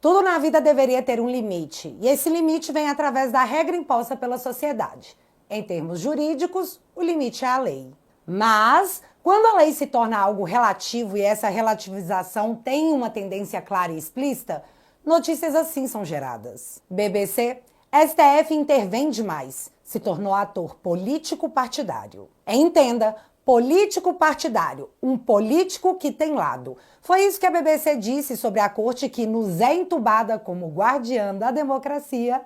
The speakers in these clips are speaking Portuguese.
Tudo na vida deveria ter um limite, e esse limite vem através da regra imposta pela sociedade. Em termos jurídicos, o limite é a lei. Mas, quando a lei se torna algo relativo e essa relativização tem uma tendência clara e explícita, notícias assim são geradas. BBC, STF intervém demais, se tornou ator político partidário. Entenda, político partidário, um político que tem lado. Foi isso que a BBC disse sobre a corte que nos é entubada como guardiã da democracia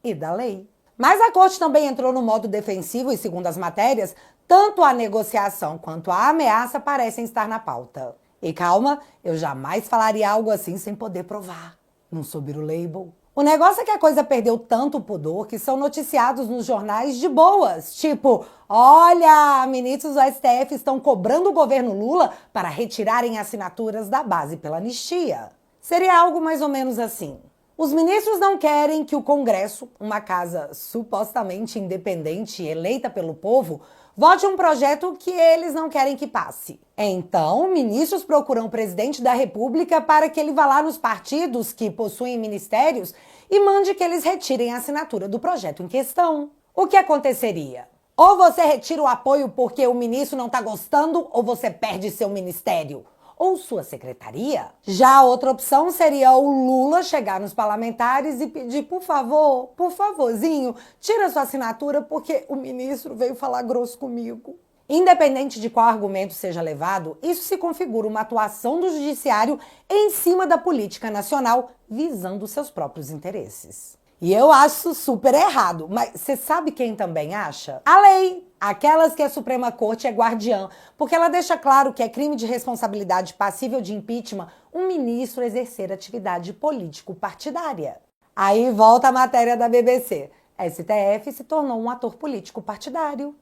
e da lei. Mas a corte também entrou no modo defensivo e, segundo as matérias, tanto a negociação quanto a ameaça parecem estar na pauta. E calma, eu jamais falaria algo assim sem poder provar. Não soube o label. O negócio é que a coisa perdeu tanto pudor que são noticiados nos jornais de boas. Tipo, olha, ministros do STF estão cobrando o governo Lula para retirarem assinaturas da base pela anistia. Seria algo mais ou menos assim. Os ministros não querem que o Congresso, uma casa supostamente independente e eleita pelo povo, vote um projeto que eles não querem que passe. Então, ministros procuram o presidente da República para que ele vá lá nos partidos que possuem ministérios e mande que eles retirem a assinatura do projeto em questão. O que aconteceria? Ou você retira o apoio porque o ministro não está gostando, ou você perde seu ministério. Ou sua secretaria. Já a outra opção seria o Lula chegar nos parlamentares e pedir, por favor, por favorzinho, tira sua assinatura porque o ministro veio falar grosso comigo. Independente de qual argumento seja levado, isso se configura uma atuação do judiciário em cima da política nacional, visando seus próprios interesses. E eu acho super errado, mas você sabe quem também acha? A lei. Aquelas que a Suprema Corte é guardiã, porque ela deixa claro que é crime de responsabilidade passível de impeachment um ministro exercer atividade político-partidária. Aí volta a matéria da BBC. STF se tornou um ator político partidário.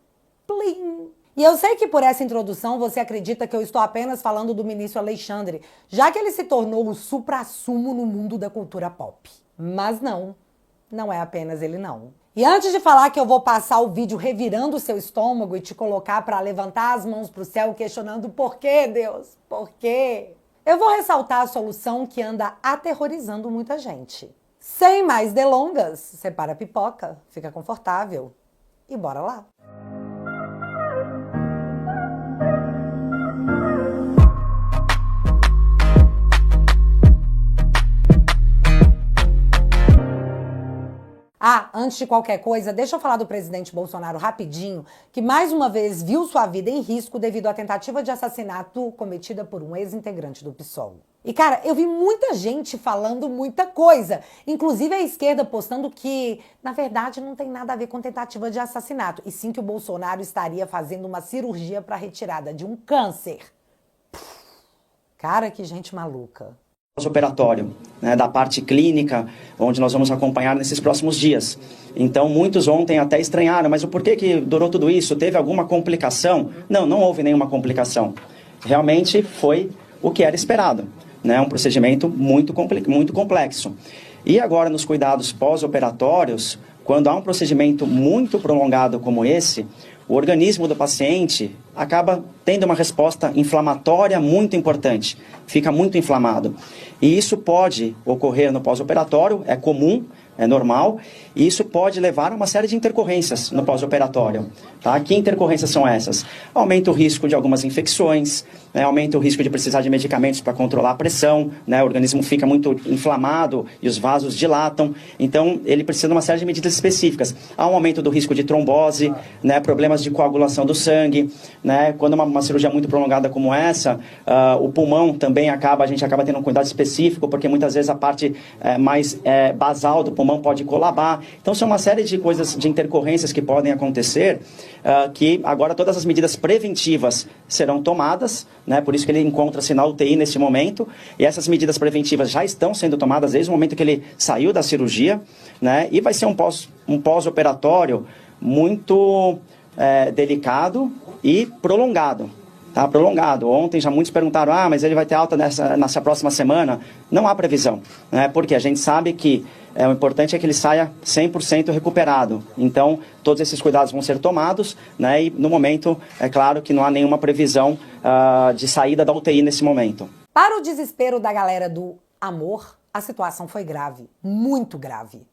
Plim! E eu sei que por essa introdução você acredita que eu estou apenas falando do ministro Alexandre, já que ele se tornou o suprassumo no mundo da cultura pop. Mas não, não é apenas ele não. E antes de falar que eu vou passar o vídeo revirando o seu estômago e te colocar para levantar as mãos para o céu questionando por quê, Deus? Por quê? Eu vou ressaltar a solução que anda aterrorizando muita gente. Sem mais delongas, separa a pipoca, fica confortável e bora lá. Antes de qualquer coisa, deixa eu falar do presidente Bolsonaro rapidinho, que mais uma vez viu sua vida em risco devido à tentativa de assassinato cometida por um ex-integrante do PSOL. E cara, eu vi muita gente falando muita coisa, inclusive a esquerda postando que, na verdade, não tem nada a ver com tentativa de assassinato, e sim que o Bolsonaro estaria fazendo uma cirurgia para retirada de um câncer. Cara, que gente maluca. Operatório, né, da parte clínica, onde nós vamos acompanhar nesses próximos dias. Então, muitos ontem até estranharam, mas o porquê que durou tudo isso? Teve alguma complicação? Não, não houve nenhuma complicação. Realmente foi o que era esperado, né, um procedimento muito complexo. E agora, nos cuidados pós-operatórios, quando há um procedimento muito prolongado como esse, o organismo do paciente acaba tendo uma resposta inflamatória muito importante, fica muito inflamado. E isso pode ocorrer no pós-operatório, é comum, é normal, e isso pode levar a uma série de intercorrências no pós-operatório. Tá? Que intercorrências são essas? Aumenta o risco de algumas infecções, né? Aumenta o risco de precisar de medicamentos para controlar a pressão, né? O organismo fica muito inflamado e os vasos dilatam, então ele precisa de uma série de medidas específicas. Há um aumento do risco de trombose, né? Problemas de coagulação do sangue, né? Quando uma cirurgia muito prolongada como essa, o pulmão também a gente acaba tendo um cuidado específico, porque muitas vezes a parte mais basal do pulmão pode colabar. Então, são uma série de coisas, de intercorrências que podem acontecer, que agora todas as medidas preventivas serão tomadas, né? Por isso que ele encontra-se na UTI nesse momento, e essas medidas preventivas já estão sendo tomadas desde o momento que ele saiu da cirurgia, né? E vai ser um pós-operatório muito delicado e prolongado. Tá prolongado. Ontem já muitos perguntaram, mas ele vai ter alta nessa próxima semana? Não há previsão, né? Porque a gente sabe que o importante é que ele saia 100% recuperado. Então, todos esses cuidados vão ser tomados, né? E no momento, é claro que não há nenhuma previsão de saída da UTI nesse momento. Para o desespero da galera do amor, A situação foi grave, muito grave.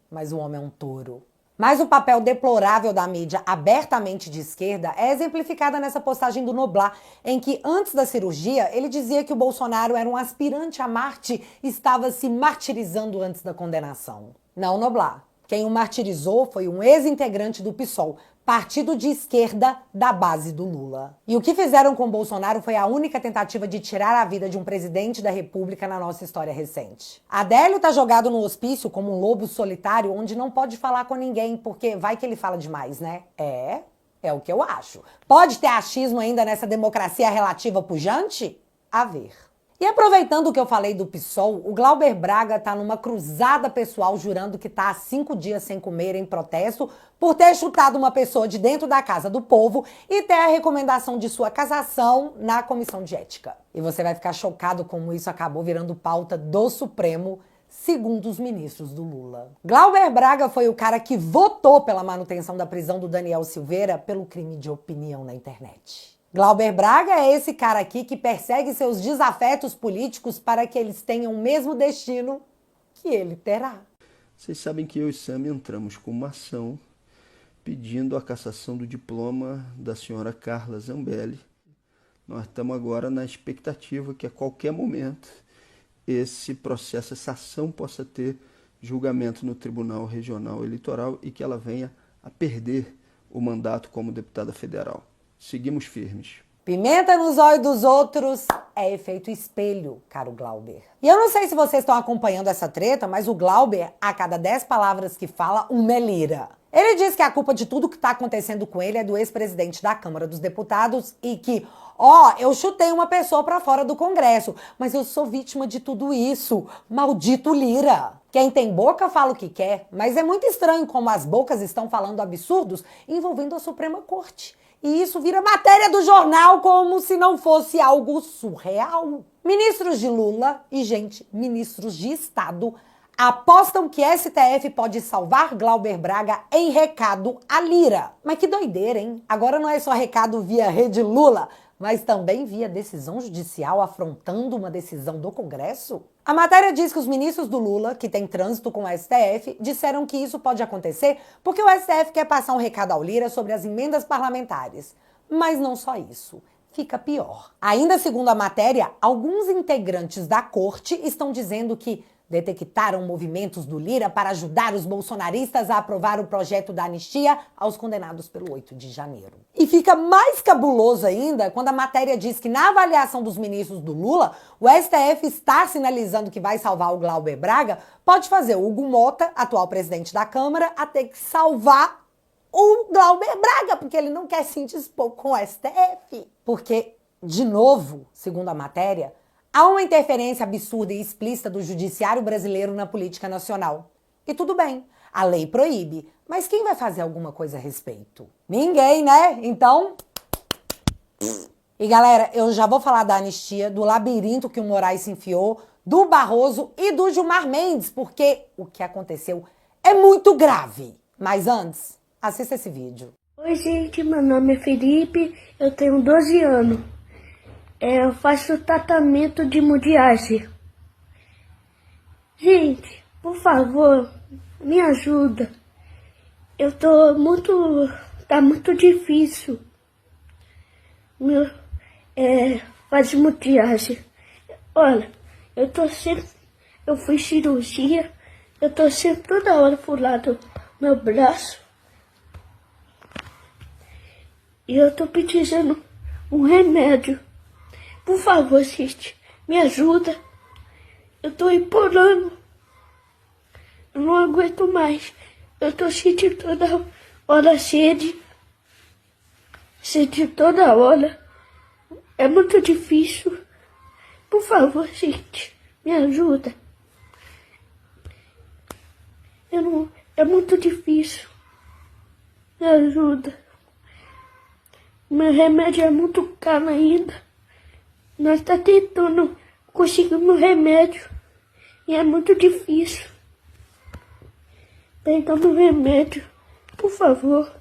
Mas o homem é um touro. Mas o papel deplorável da mídia abertamente de esquerda é exemplificada nessa postagem do Noblar, em que, antes da cirurgia, ele dizia que o Bolsonaro era um aspirante a Marte e estava se martirizando antes da condenação. Não, Noblar. Quem o martirizou foi um ex-integrante do PSOL, partido de esquerda da base do Lula. E o que fizeram com Bolsonaro foi a única tentativa de tirar a vida de um presidente da República na nossa história recente. Adélio tá jogado no hospício como um lobo solitário onde não pode falar com ninguém, porque vai que ele fala demais, né? É o que eu acho. Pode ter achismo ainda nessa democracia relativa pujante? A ver. E aproveitando o que eu falei do PSOL, o Glauber Braga tá numa cruzada pessoal jurando que tá há 5 dias sem comer em protesto por ter chutado uma pessoa de dentro da casa do povo e ter a recomendação de sua cassação na comissão de ética. E você vai ficar chocado como isso acabou virando pauta do Supremo, segundo os ministros do Lula. Glauber Braga foi o cara que votou pela manutenção da prisão do Daniel Silveira pelo crime de opinião na internet. Glauber Braga é esse cara aqui que persegue seus desafetos políticos para que eles tenham o mesmo destino que ele terá. Vocês sabem que eu e Sam entramos com uma ação pedindo a cassação do diploma da senhora Carla Zambelli. Nós estamos agora na expectativa que a qualquer momento esse processo, essa ação possa ter julgamento no Tribunal Regional Eleitoral e que ela venha a perder o mandato como deputada federal. Seguimos firmes. Pimenta nos olhos dos outros é efeito espelho, caro Glauber. E eu não sei se vocês estão acompanhando essa treta, mas o Glauber, a cada 10 palavras que fala, uma é lira. Ele diz que a culpa de tudo que está acontecendo com ele é do ex-presidente da Câmara dos Deputados e que, eu chutei uma pessoa para fora do Congresso, mas eu sou vítima de tudo isso. Maldito Lira. Quem tem boca fala o que quer, mas é muito estranho como as bocas estão falando absurdos envolvendo a Suprema Corte. E isso vira matéria do jornal como se não fosse algo surreal. Ministros de Lula e, ministros de Estado apostam que STF pode salvar Glauber Braga em recado a Lira. Mas que doideira, hein? Agora não é só recado via Rede Lula, mas também via decisão judicial afrontando uma decisão do Congresso? A matéria diz que os ministros do Lula, que têm trânsito com o STF, disseram que isso pode acontecer porque o STF quer passar um recado ao Lira sobre as emendas parlamentares. Mas não só isso. Fica pior. Ainda segundo a matéria, alguns integrantes da corte estão dizendo que detectaram movimentos do Lira para ajudar os bolsonaristas a aprovar o projeto da anistia aos condenados pelo 8 de janeiro. E fica mais cabuloso ainda quando a matéria diz que na avaliação dos ministros do Lula, o STF está sinalizando que vai salvar o Glauber Braga, pode fazer o Hugo Mota, atual presidente da Câmara, a ter que salvar o Glauber Braga, porque ele não quer se indispor com o STF. Porque, de novo, segundo a matéria, há uma interferência absurda e explícita do judiciário brasileiro na política nacional. E tudo bem, a lei proíbe, mas quem vai fazer alguma coisa a respeito? Ninguém, né? Então... E galera, eu já vou falar da anistia, do labirinto que o Moraes se enfiou, do Barroso e do Gilmar Mendes, porque o que aconteceu é muito grave. Mas antes, assista esse vídeo. Oi gente, meu nome é Felipe, eu tenho 12 anos. Eu faço tratamento de hemodiálise. Gente, por favor, me ajuda. Tá muito difícil. Fazer hemodiálise. Olha, eu fiz cirurgia, eu tô sempre toda hora pro lado do meu braço. E eu tô precisando um remédio. Por favor, gente, me ajuda. Eu tô implorando. Eu não aguento mais. Eu tô sentindo toda hora sede. Sede toda hora. É muito difícil. Por favor, gente, me ajuda. É muito difícil. Me ajuda. Meu remédio é muito caro ainda. Nós tá tentando conseguir um remédio e é muito difícil. Pegando um remédio, por favor.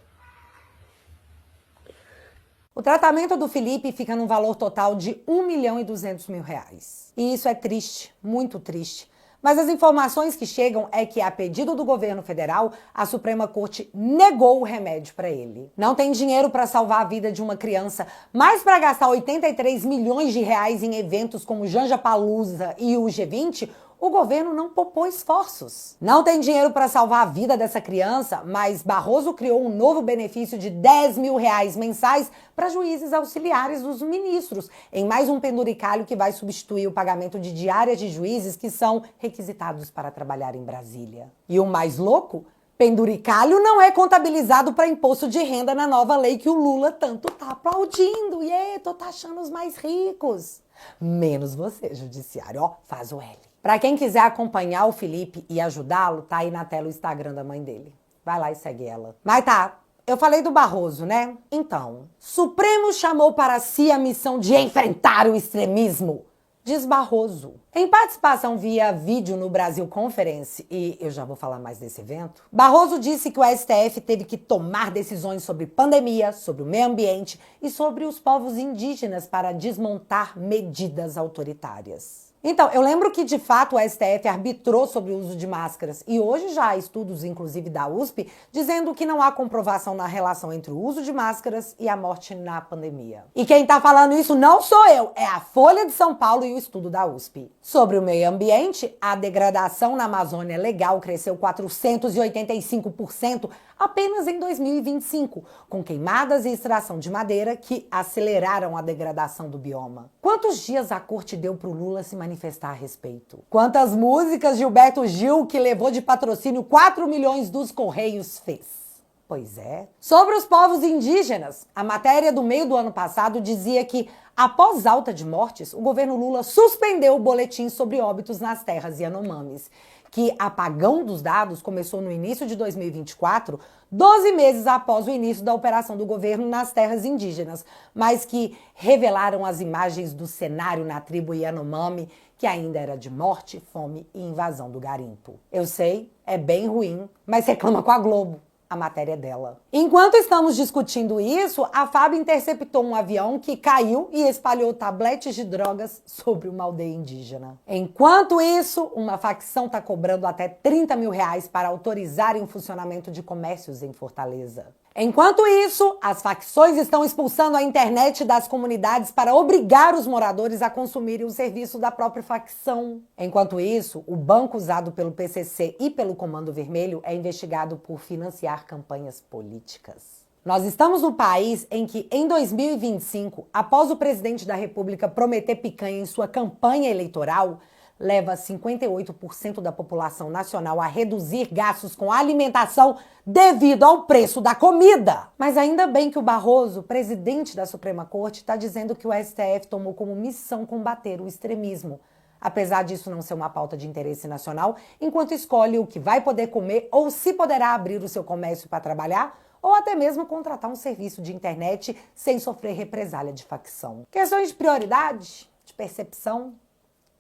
O tratamento do Felipe fica num valor total de R$ 1.200.000. E isso é triste, muito triste. Mas as informações que chegam é que, a pedido do governo federal, a Suprema Corte negou o remédio para ele. Não tem dinheiro para salvar a vida de uma criança, mas para gastar 83 milhões de reais em eventos como Janja Palooza e o G20, o governo não poupou esforços. Não tem dinheiro para salvar a vida dessa criança, mas Barroso criou um novo benefício de 10 mil reais mensais para juízes auxiliares dos ministros, em mais um penduricalho que vai substituir o pagamento de diárias de juízes que são requisitados para trabalhar em Brasília. E o mais louco? Penduricalho não é contabilizado para imposto de renda na nova lei que o Lula tanto tá aplaudindo. Tô taxando os mais ricos. Menos você, judiciário. Ó, faz o L. Para quem quiser acompanhar o Felipe e ajudá-lo, tá aí na tela o Instagram da mãe dele. Vai lá e segue ela. Mas tá, eu falei do Barroso, né? Então, Supremo chamou para si a missão de enfrentar o extremismo, diz Barroso. Em participação via vídeo no Brasil Conference, e eu já vou falar mais desse evento, Barroso disse que o STF teve que tomar decisões sobre pandemia, sobre o meio ambiente e sobre os povos indígenas para desmontar medidas autoritárias. Então, eu lembro que, de fato, o STF arbitrou sobre o uso de máscaras e hoje já há estudos, inclusive da USP, dizendo que não há comprovação na relação entre o uso de máscaras e a morte na pandemia. E quem tá falando isso não sou eu, é a Folha de São Paulo e o estudo da USP. Sobre o meio ambiente, a degradação na Amazônia legal cresceu 485% apenas em 2025, com queimadas e extração de madeira que aceleraram a degradação do bioma. Quantos dias a corte deu pro Lula se manifestar a respeito? Quantas músicas Gilberto Gil, que levou de patrocínio 4 milhões dos Correios, fez? Pois é. Sobre os povos indígenas, a matéria do meio do ano passado dizia que, após alta de mortes, o governo Lula suspendeu o boletim sobre óbitos nas terras Yanomamis, que apagão dos dados começou no início de 2024, 12 meses após o início da operação do governo nas terras indígenas, mas que revelaram as imagens do cenário na tribo Yanomami, que ainda era de morte, fome e invasão do garimpo. Eu sei, é bem ruim, mas reclama com a Globo. A matéria dela. Enquanto estamos discutindo isso, a FAB interceptou um avião que caiu e espalhou tabletes de drogas sobre uma aldeia indígena. Enquanto isso, uma facção está cobrando até 30 mil reais para autorizarem o funcionamento de comércios em Fortaleza. Enquanto isso, as facções estão expulsando a internet das comunidades para obrigar os moradores a consumirem o serviço da própria facção. Enquanto isso, o banco usado pelo PCC e pelo Comando Vermelho é investigado por financiar campanhas políticas. Nós estamos no país em que, em 2025, após o presidente da República prometer picanha em sua campanha eleitoral, leva 58% da população nacional a reduzir gastos com alimentação devido ao preço da comida. Mas ainda bem que o Barroso, presidente da Suprema Corte, está dizendo que o STF tomou como missão combater o extremismo. Apesar disso não ser uma pauta de interesse nacional, enquanto escolhe o que vai poder comer ou se poderá abrir o seu comércio para trabalhar, ou até mesmo contratar um serviço de internet sem sofrer represália de facção. Questões de prioridade, de percepção,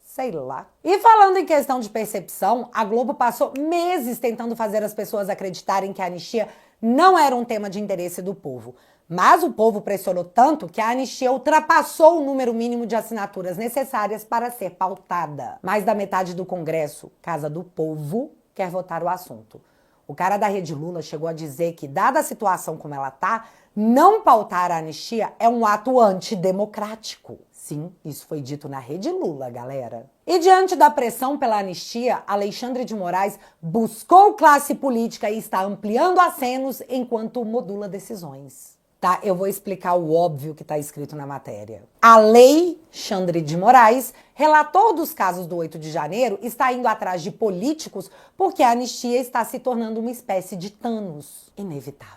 sei lá. E falando em questão de percepção, a Globo passou meses tentando fazer as pessoas acreditarem que a anistia não era um tema de interesse do povo. Mas o povo pressionou tanto que a anistia ultrapassou o número mínimo de assinaturas necessárias para ser pautada. Mais da metade do Congresso, Casa do Povo, quer votar o assunto. O cara da Rede Lula chegou a dizer que, dada a situação como ela tá, não pautar a anistia é um ato antidemocrático. Sim, isso foi dito na Rede Lula, galera. E diante da pressão pela anistia, Alexandre de Moraes buscou classe política e está ampliando acenos enquanto modula decisões. Tá, eu vou explicar o óbvio que está escrito na matéria. A lei Alexandre de Moraes, relator dos casos do 8 de janeiro, está indo atrás de políticos porque a anistia está se tornando uma espécie de Thanos inevitável.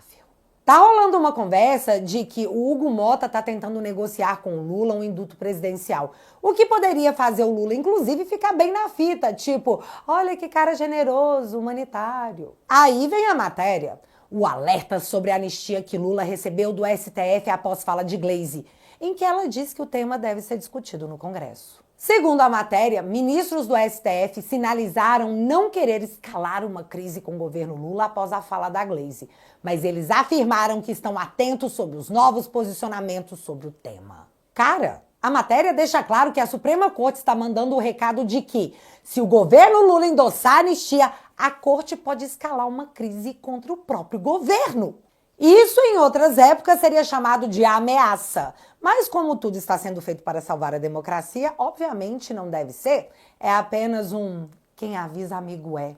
Tá rolando uma conversa de que o Hugo Mota tá tentando negociar com o Lula um indulto presidencial. O que poderia fazer o Lula, inclusive, ficar bem na fita. Tipo, olha que cara generoso, humanitário. Aí vem a matéria. O alerta sobre a anistia que Lula recebeu do STF após fala de Gleisi, em que ela diz que o tema deve ser discutido no Congresso. Segundo a matéria, ministros do STF sinalizaram não querer escalar uma crise com o governo Lula após a fala da Gleisi, mas eles afirmaram que estão atentos sobre os novos posicionamentos sobre o tema. Cara, A matéria deixa claro que a Suprema Corte está mandando o recado de que, se o governo Lula endossar a anistia, a Corte pode escalar uma crise contra o próprio governo. Isso, em outras épocas, seria chamado de ameaça. Mas como tudo está sendo feito para salvar a democracia, obviamente não deve ser. É apenas um quem avisa amigo é,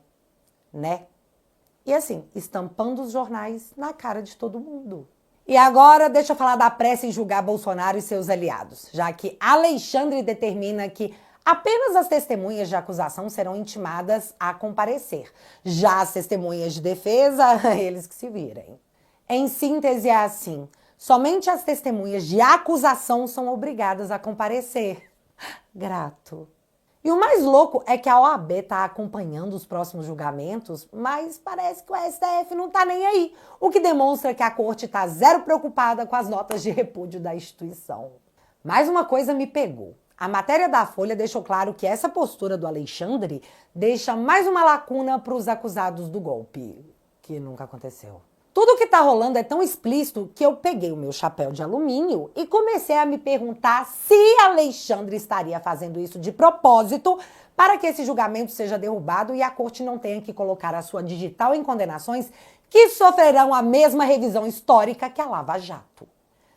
né? E assim, estampando os jornais na cara de todo mundo. E agora, deixa eu falar da pressa em julgar Bolsonaro e seus aliados, já que Alexandre determina que apenas as testemunhas de acusação serão intimadas a comparecer. Já as testemunhas de defesa, eles que se virem. Em síntese, é assim: somente as testemunhas de acusação são obrigadas a comparecer. Grato. E o mais louco é que a OAB está acompanhando os próximos julgamentos, mas parece que o STF não está nem aí, o que demonstra que a corte está zero preocupada com as notas de repúdio da instituição. Mais uma coisa me pegou. A matéria da Folha deixou claro que essa postura do Alexandre deixa mais uma lacuna para os acusados do golpe, que nunca aconteceu. Tudo que tá rolando é tão explícito que eu peguei o meu chapéu de alumínio e comecei a me perguntar se Alexandre estaria fazendo isso de propósito para que esse julgamento seja derrubado e a corte não tenha que colocar a sua digital em condenações que sofrerão a mesma revisão histórica que a Lava Jato.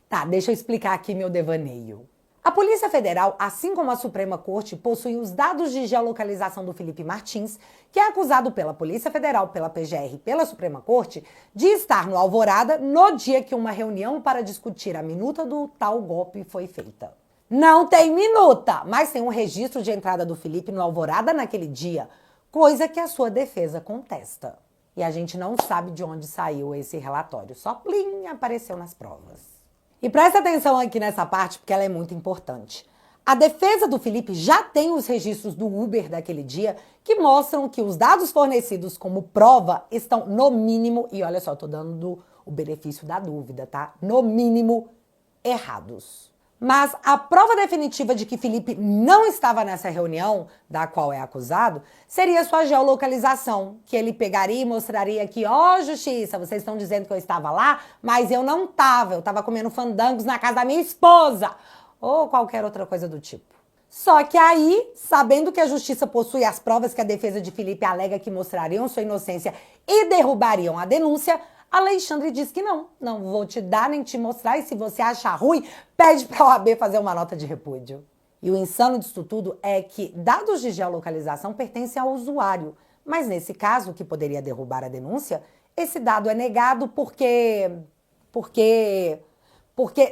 Tá, deixa eu explicar aqui meu devaneio. A Polícia Federal, assim como a Suprema Corte, possui os dados de geolocalização do Felipe Martins, que é acusado pela Polícia Federal, pela PGR e pela Suprema Corte de estar no Alvorada no dia que uma reunião para discutir a minuta do tal golpe foi feita. Não tem minuta, mas tem um registro de entrada do Felipe no Alvorada naquele dia, coisa que a sua defesa contesta. E a gente não sabe de onde saiu esse relatório, só plim, apareceu nas provas. E presta atenção aqui nessa parte, porque ela é muito importante. A defesa do Felipe já tem os registros do Uber daquele dia, que mostram que os dados fornecidos como prova estão, no mínimo, e olha só, tô dando o benefício da dúvida, tá? No mínimo, errados. Mas a prova definitiva de que Felipe não estava nessa reunião, da qual é acusado, seria sua geolocalização, que ele pegaria e mostraria que, ó, justiça, vocês estão dizendo que eu estava lá, mas eu não estava, eu estava comendo fandangos na casa da minha esposa, ou qualquer outra coisa do tipo. Só que aí, sabendo que a justiça possui as provas que a defesa de Felipe alega que mostrariam sua inocência e derrubariam a denúncia, Alexandre diz que não vou te dar nem te mostrar, e se você achar ruim, pede para a OAB fazer uma nota de repúdio. E o insano disso tudo é que dados de geolocalização pertencem ao usuário, mas nesse caso, que poderia derrubar a denúncia, esse dado é negado porque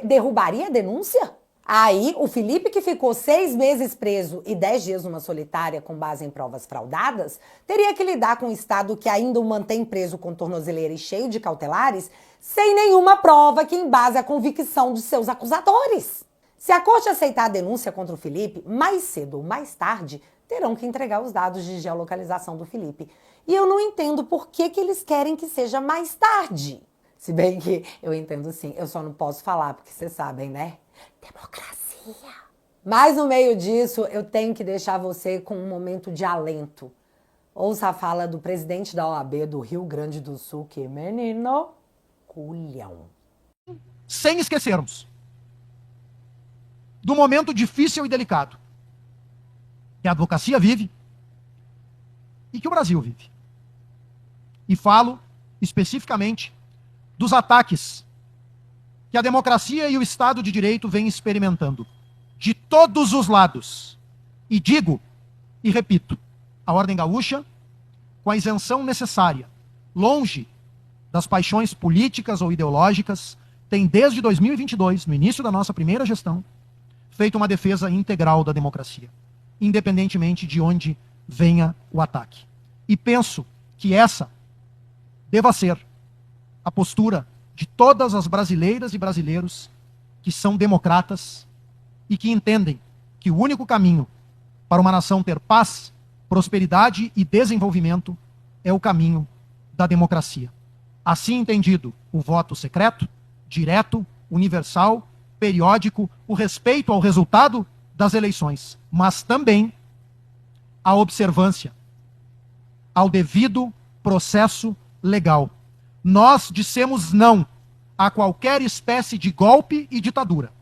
derrubaria a denúncia? Aí, o Felipe, que ficou 6 meses preso e 10 dias numa solitária com base em provas fraudadas, teria que lidar com um Estado que ainda o mantém preso com tornozeleira e cheio de cautelares, sem nenhuma prova que embase a convicção de seus acusadores. Se a corte aceitar a denúncia contra o Felipe, mais cedo ou mais tarde, terão que entregar os dados de geolocalização do Felipe. E eu não entendo por que eles querem que seja mais tarde. Se bem que eu entendo sim, eu só não posso falar, porque vocês sabem, né? Democracia. Mas no meio disso, eu tenho que deixar você com um momento de alento. Ouça a fala do presidente da OAB do Rio Grande do Sul, que, menino, culhão. Sem esquecermos do momento difícil e delicado que a advocacia vive e que o Brasil vive. E falo especificamente dos ataques que a democracia e o Estado de Direito vêm experimentando, de todos os lados. E digo, e repito, a Ordem Gaúcha, com a isenção necessária, longe das paixões políticas ou ideológicas, tem desde 2022, no início da nossa primeira gestão, feito uma defesa integral da democracia, independentemente de onde venha o ataque. E penso que essa deva ser a postura de todas as brasileiras e brasileiros que são democratas e que entendem que o único caminho para uma nação ter paz, prosperidade e desenvolvimento é o caminho da democracia. Assim entendido, o voto secreto, direto, universal, periódico, o respeito ao resultado das eleições, mas também a observância ao devido processo legal. Nós dissemos não a qualquer espécie de golpe e ditadura.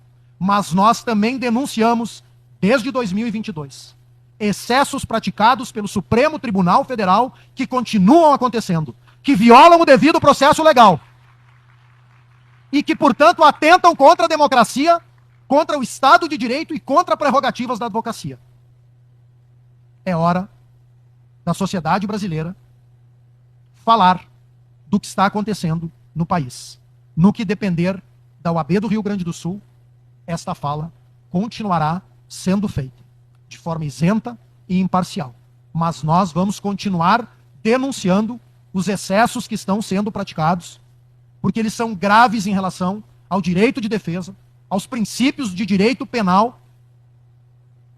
mas nós também denunciamos, desde 2022, excessos praticados pelo Supremo Tribunal Federal que continuam acontecendo, que violam o devido processo legal e que, portanto, atentam contra a democracia, contra o Estado de Direito e contra prerrogativas da advocacia. É hora da sociedade brasileira falar do que está acontecendo no país. No que depender da UAB do Rio Grande do Sul, esta fala continuará sendo feita de forma isenta e imparcial. Mas nós vamos continuar denunciando os excessos que estão sendo praticados, porque eles são graves em relação ao direito de defesa, aos princípios de direito penal,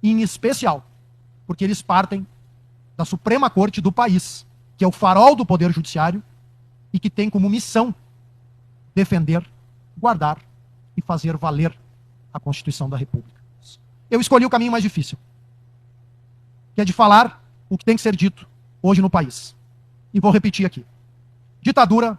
e em especial, porque eles partem da Suprema Corte do país, que é o farol do Poder Judiciário e que tem como missão defender, guardar e fazer valer a Constituição da República. Eu escolhi o caminho mais difícil, que é de falar o que tem que ser dito hoje no país. E vou repetir aqui. Ditadura,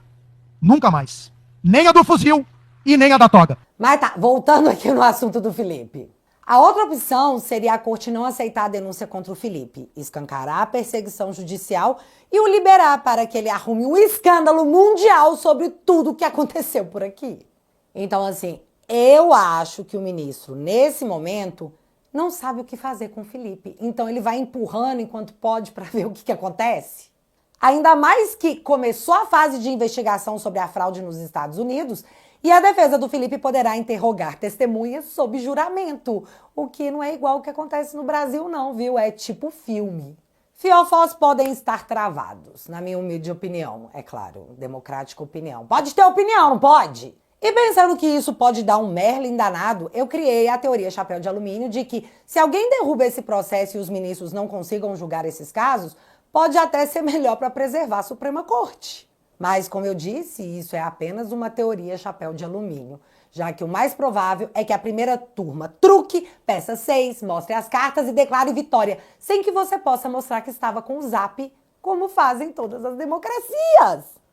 nunca mais. Nem a do fuzil e nem a da toga. Mas tá, voltando aqui no assunto do Felipe. A outra opção seria a corte não aceitar a denúncia contra o Felipe, escancarar a perseguição judicial e o liberar para que ele arrume um escândalo mundial sobre tudo o que aconteceu por aqui. Então, assim, eu acho que o ministro, nesse momento, não sabe o que fazer com o Felipe. Então ele vai empurrando enquanto pode para ver o que acontece. Ainda mais que começou a fase de investigação sobre a fraude nos Estados Unidos e a defesa do Felipe poderá interrogar testemunhas sob juramento, o que não é igual ao que acontece no Brasil não, viu? É tipo filme. Fiofós podem estar travados, na minha humilde opinião, é claro, democrática opinião. Pode ter opinião, não pode? E pensando que isso pode dar um Merlin danado, eu criei a teoria chapéu de alumínio de que se alguém derruba esse processo e os ministros não consigam julgar esses casos, pode até ser melhor para preservar a Suprema Corte. Mas, como eu disse, isso é apenas uma teoria chapéu de alumínio, já que o mais provável é que a primeira turma truque, peça 6, mostre as cartas e declare vitória, sem que você possa mostrar que estava com o zap, como fazem todas as democracias.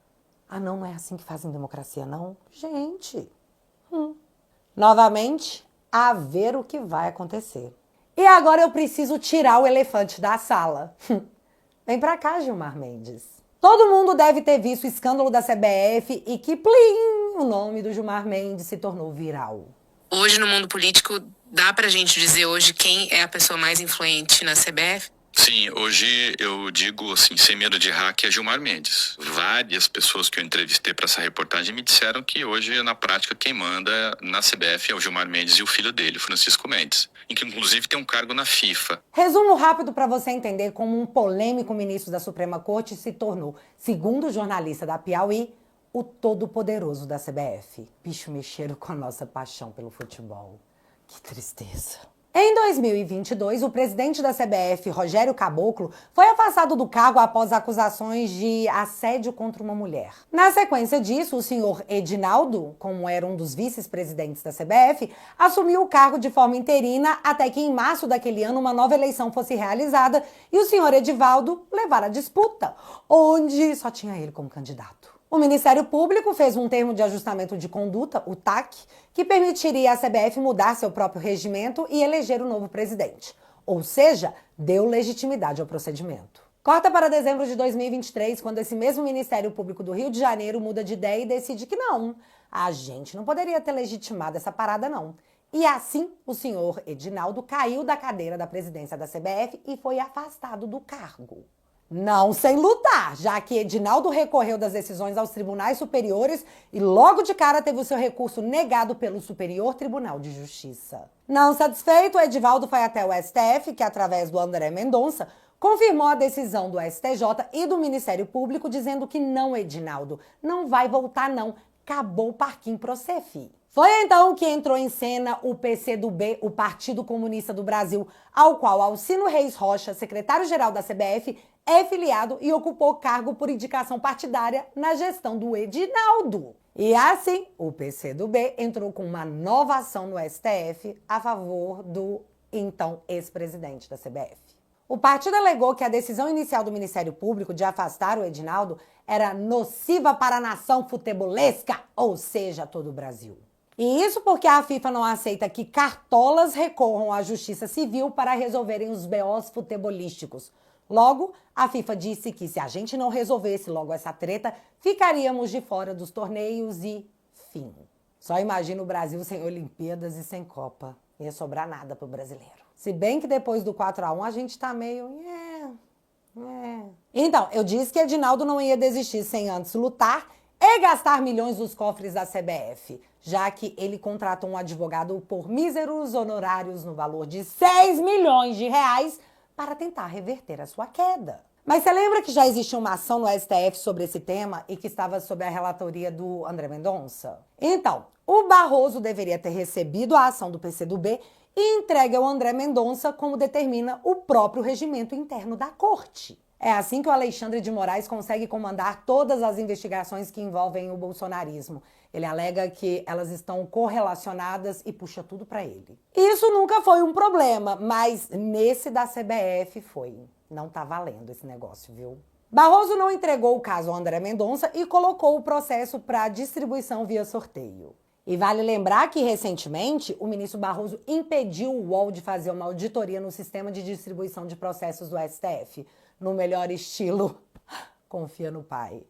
Ah, não é assim que fazem democracia, não? Gente. Novamente, a ver o que vai acontecer. E agora eu preciso tirar o elefante da sala. Vem pra cá, Gilmar Mendes. Todo mundo deve ter visto o escândalo da CBF e que, plim, o nome do Gilmar Mendes se tornou viral. Hoje, no mundo político, dá pra gente dizer hoje quem é a pessoa mais influente na CBF? Sim, hoje eu digo assim, sem medo de errar, que é Gilmar Mendes. Várias pessoas que eu entrevistei para essa reportagem me disseram que hoje, na prática, quem manda na CBF é o Gilmar Mendes e o filho dele, Francisco Mendes, em que inclusive tem um cargo na FIFA. Resumo rápido para você entender como um polêmico ministro da Suprema Corte se tornou, segundo o jornalista da Piauí, o todo-poderoso da CBF. Bicho mexeram com a nossa paixão pelo futebol. Que tristeza. Em 2022, o presidente da CBF, Rogério Caboclo, foi afastado do cargo após acusações de assédio contra uma mulher. Na sequência disso, o senhor Edinaldo, como era um dos vice-presidentes da CBF, assumiu o cargo de forma interina até que em março daquele ano uma nova eleição fosse realizada e o senhor Edivaldo levar a disputa, onde só tinha ele como candidato. O Ministério Público fez um termo de ajustamento de conduta, o TAC, que permitiria à CBF mudar seu próprio regimento e eleger o novo presidente. Ou seja, deu legitimidade ao procedimento. Corta para dezembro de 2023, quando esse mesmo Ministério Público do Rio de Janeiro muda de ideia e decide que não, a gente não poderia ter legitimado essa parada não. E assim, o senhor Edinaldo caiu da cadeira da presidência da CBF e foi afastado do cargo. Não sem lutar, já que Edinaldo recorreu das decisões aos tribunais superiores e logo de cara teve o seu recurso negado pelo Superior Tribunal de Justiça. Não satisfeito, Edivaldo foi até o STF, que através do André Mendonça, confirmou a decisão do STJ e do Ministério Público, dizendo que não, Edinaldo, não vai voltar não, acabou o parquinho pro você, fi. Foi então que entrou em cena o PCdoB, o Partido Comunista do Brasil, ao qual Alcino Reis Rocha, secretário-geral da CBF, é filiado e ocupou cargo por indicação partidária na gestão do Edinaldo. E assim, o PCdoB entrou com uma nova ação no STF a favor do então ex-presidente da CBF. O partido alegou que a decisão inicial do Ministério Público de afastar o Edinaldo era nociva para a nação futebolesca, ou seja, todo o Brasil. E isso porque a FIFA não aceita que cartolas recorram à justiça civil para resolverem os BOs futebolísticos. Logo, a FIFA disse que se a gente não resolvesse logo essa treta, ficaríamos de fora dos torneios e fim. Só imagina o Brasil sem Olimpíadas e sem Copa. Não ia sobrar nada pro brasileiro. Se bem que depois do 4-1 a gente tá meio... Então, eu disse que Edinaldo não ia desistir sem antes lutar e gastar milhões dos cofres da CBF, já que ele contratou um advogado por míseros honorários no valor de 6 milhões de reais para tentar reverter a sua queda. Mas você lembra que já existia uma ação no STF sobre esse tema e que estava sob a relatoria do André Mendonça? Então, o Barroso deveria ter recebido a ação do PCdoB e entregue ao André Mendonça, como determina o próprio regimento interno da corte. É assim que o Alexandre de Moraes consegue comandar todas as investigações que envolvem o bolsonarismo. Ele alega que elas estão correlacionadas e puxa tudo para ele. Isso nunca foi um problema, mas nesse da CBF foi. Não tá valendo esse negócio, viu? Barroso não entregou o caso ao André Mendonça e colocou o processo para distribuição via sorteio. E vale lembrar que, recentemente, o ministro Barroso impediu o UOL de fazer uma auditoria no sistema de distribuição de processos do STF, no melhor estilo confia no pai.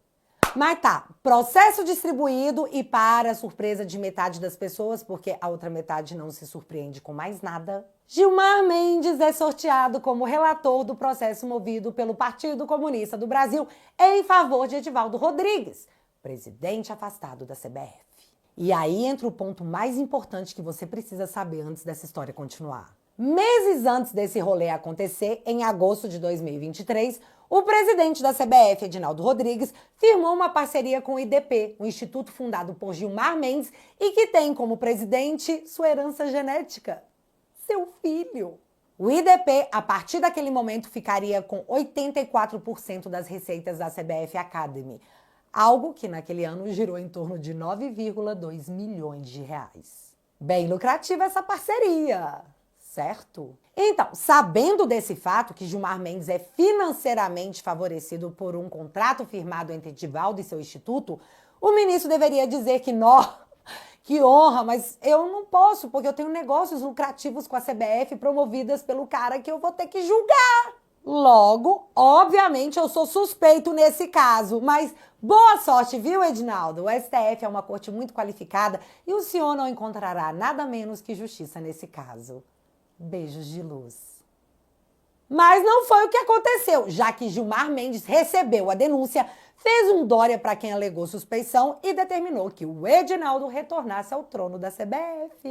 Mas tá, processo distribuído e para a surpresa de metade das pessoas, porque a outra metade não se surpreende com mais nada, Gilmar Mendes é sorteado como relator do processo movido pelo Partido Comunista do Brasil em favor de Edivaldo Rodrigues, presidente afastado da CBF. E aí entra o ponto mais importante que você precisa saber antes dessa história continuar. Meses antes desse rolê acontecer, em agosto de 2023, o presidente da CBF, Edinaldo Rodrigues, firmou uma parceria com o IDP, um instituto fundado por Gilmar Mendes e que tem como presidente sua herança genética, seu filho. O IDP, a partir daquele momento, ficaria com 84% das receitas da CBF Academy, algo que naquele ano girou em torno de 9,2 milhões de reais. Bem lucrativa essa parceria, certo? Então, sabendo desse fato, que Gilmar Mendes é financeiramente favorecido por um contrato firmado entre Edivaldo e seu instituto, o ministro deveria dizer que que honra, mas eu não posso, porque eu tenho negócios lucrativos com a CBF promovidas pelo cara que eu vou ter que julgar. Logo, obviamente, eu sou suspeito nesse caso, mas boa sorte, viu, Edinaldo? O STF é uma corte muito qualificada e o senhor não encontrará nada menos que justiça nesse caso. Beijos de luz. Mas não foi o que aconteceu, já que Gilmar Mendes recebeu a denúncia, fez um Dória para quem alegou suspeição e determinou que o Edinaldo retornasse ao trono da CBF.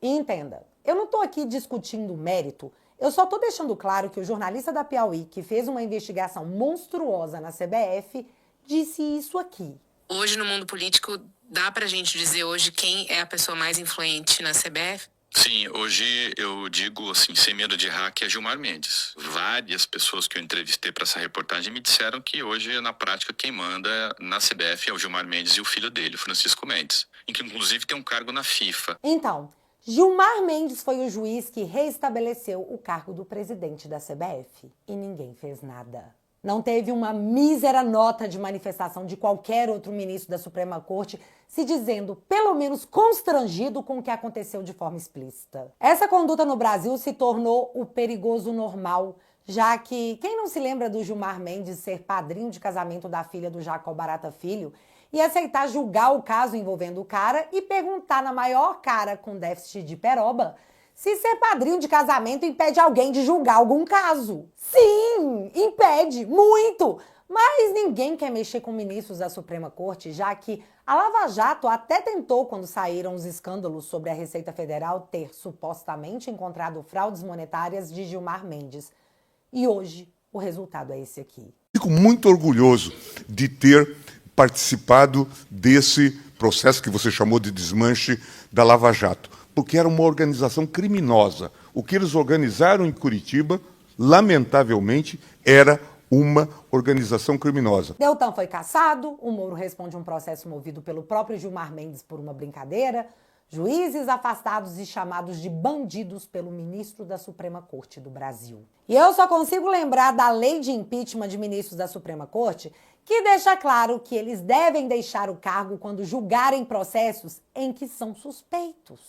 E entenda, eu não estou aqui discutindo o mérito, eu só estou deixando claro que o jornalista da Piauí, que fez uma investigação monstruosa na CBF, disse isso aqui. Hoje, no mundo político, dá pra gente dizer hoje quem é a pessoa mais influente na CBF? Sim, hoje eu digo assim, sem medo de hack, é Gilmar Mendes. Várias pessoas que eu entrevistei para essa reportagem me disseram que hoje, na prática, quem manda na CBF é o Gilmar Mendes e o filho dele, Francisco Mendes, em que inclusive tem um cargo na FIFA. Então, Gilmar Mendes foi o juiz que reestabeleceu o cargo do presidente da CBF e ninguém fez nada. Não teve uma mísera nota de manifestação de qualquer outro ministro da Suprema Corte se dizendo, pelo menos, constrangido com o que aconteceu de forma explícita. Essa conduta no Brasil se tornou o perigoso normal, já que quem não se lembra do Gilmar Mendes ser padrinho de casamento da filha do Jacó Barata Filho e aceitar julgar o caso envolvendo o cara e perguntar na maior cara com déficit de peroba se ser padrinho de casamento impede alguém de julgar algum caso. Sim, impede, muito! Mas ninguém quer mexer com ministros da Suprema Corte, já que a Lava Jato até tentou, quando saíram os escândalos sobre a Receita Federal, ter supostamente encontrado fraudes monetárias de Gilmar Mendes. E hoje, o resultado é esse aqui. Fico muito orgulhoso de ter participado desse processo que você chamou de desmanche da Lava Jato, porque era uma organização criminosa. O que eles organizaram em Curitiba, lamentavelmente, era uma organização criminosa. Deltan foi cassado, o Moro responde um processo movido pelo próprio Gilmar Mendes por uma brincadeira, Juízes afastados e chamados de bandidos pelo ministro da Suprema Corte do Brasil. E eu só consigo lembrar da lei de impeachment de ministros da Suprema Corte, que deixa claro que eles devem deixar o cargo quando julgarem processos em que são suspeitos.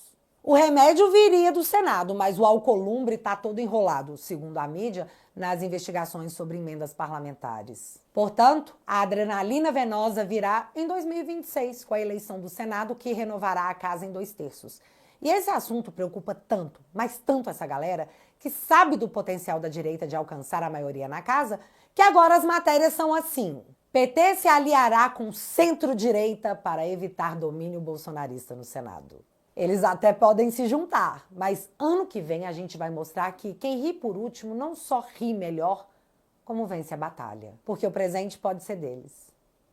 O remédio viria do Senado, mas o alcolumbre está todo enrolado, segundo a mídia, nas investigações sobre emendas parlamentares. Portanto, a adrenalina venosa virá em 2026, com a eleição do Senado, que renovará a casa em 2/3. E esse assunto preocupa tanto, mas tanto essa galera, que sabe do potencial da direita de alcançar a maioria na casa, que agora as matérias são assim. PT se aliará com centro-direita para evitar domínio bolsonarista no Senado. Eles até podem se juntar, mas ano que vem a gente vai mostrar que quem ri por último não só ri melhor, como vence a batalha. Porque o presente pode ser deles,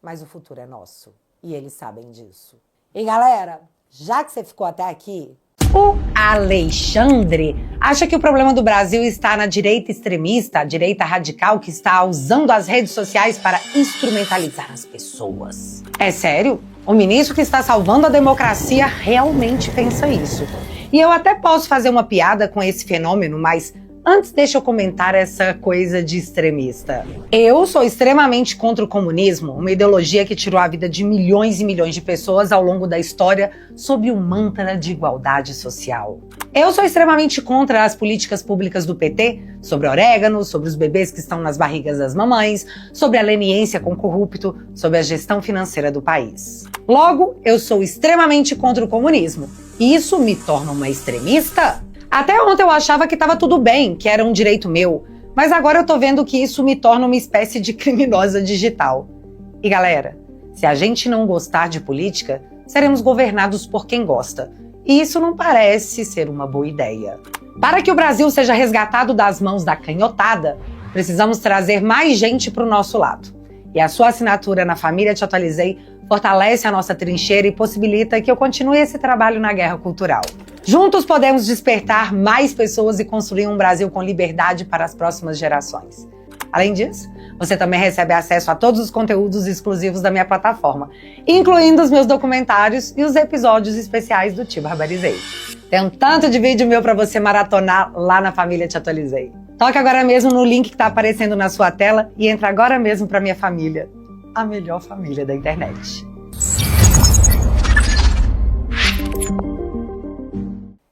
mas o futuro é nosso. E eles sabem disso. E galera, já que você ficou até aqui, o Alexandre acha que o problema do Brasil está na direita extremista, a direita radical que está usando as redes sociais para instrumentalizar as pessoas. É sério? O ministro que está salvando a democracia realmente pensa isso. E eu até posso fazer uma piada com esse fenômeno, mas antes deixa eu comentar essa coisa de extremista. Eu sou extremamente contra o comunismo, uma ideologia que tirou a vida de milhões e milhões de pessoas ao longo da história sob o mantra de igualdade social. Eu sou extremamente contra as políticas públicas do PT, sobre orégano, sobre os bebês que estão nas barrigas das mamães, sobre a leniência com o corrupto, sobre a gestão financeira do país. Logo, eu sou extremamente contra o comunismo. E isso me torna uma extremista? Até ontem eu achava que estava tudo bem, que era um direito meu, mas agora eu tô vendo que isso me torna uma espécie de criminosa digital. E galera, se a gente não gostar de política, seremos governados por quem gosta. E isso não parece ser uma boa ideia. Para que o Brasil seja resgatado das mãos da canhotada, precisamos trazer mais gente para o nosso lado. E a sua assinatura na Família Te Atualizei fortalece a nossa trincheira e possibilita que eu continue esse trabalho na guerra cultural. Juntos podemos despertar mais pessoas e construir um Brasil com liberdade para as próximas gerações. Além disso, você também recebe acesso a todos os conteúdos exclusivos da minha plataforma, incluindo os meus documentários e os episódios especiais do Te Barbarizei. Tem um tanto de vídeo meu para você maratonar lá na Família Te Atualizei. Toque agora mesmo no link que está aparecendo na sua tela e entre agora mesmo para minha família, a melhor família da internet.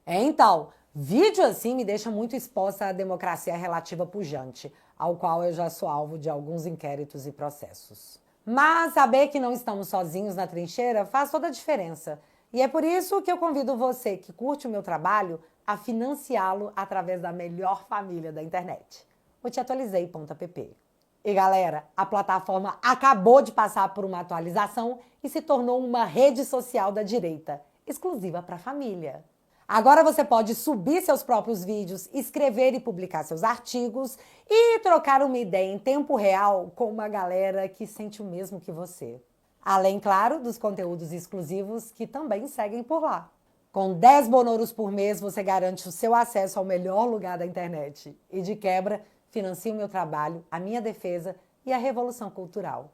Então, vídeo assim me deixa muito exposta à democracia relativa pujante, ao qual eu já sou alvo de alguns inquéritos e processos. Mas saber que não estamos sozinhos na trincheira faz toda a diferença. E é por isso que eu convido você que curte o meu trabalho a financiá-lo através da melhor família da internet, o teatualizei.app. E galera, a plataforma acabou de passar por uma atualização e se tornou uma rede social da direita, exclusiva para a família. Agora você pode subir seus próprios vídeos, escrever e publicar seus artigos e trocar uma ideia em tempo real com uma galera que sente o mesmo que você. Além, claro, dos conteúdos exclusivos que também seguem por lá. Com 10 bonoros por mês, você garante o seu acesso ao melhor lugar da internet. E de quebra, financia o meu trabalho, a minha defesa e a revolução cultural,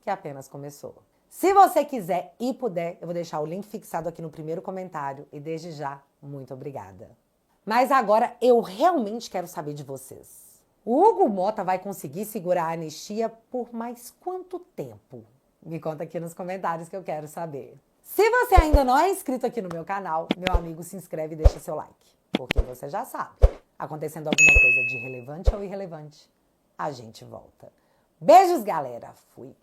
que apenas começou. Se você quiser e puder, eu vou deixar o link fixado aqui no primeiro comentário. E desde já, muito obrigada. Mas agora eu realmente quero saber de vocês. O Hugo Mota vai conseguir segurar a anistia por mais quanto tempo? Me conta aqui nos comentários que eu quero saber. Se você ainda não é inscrito aqui no meu canal, meu amigo, se inscreve e deixa seu like. Porque você já sabe, acontecendo alguma coisa de relevante ou irrelevante, a gente volta. Beijos, galera. Fui.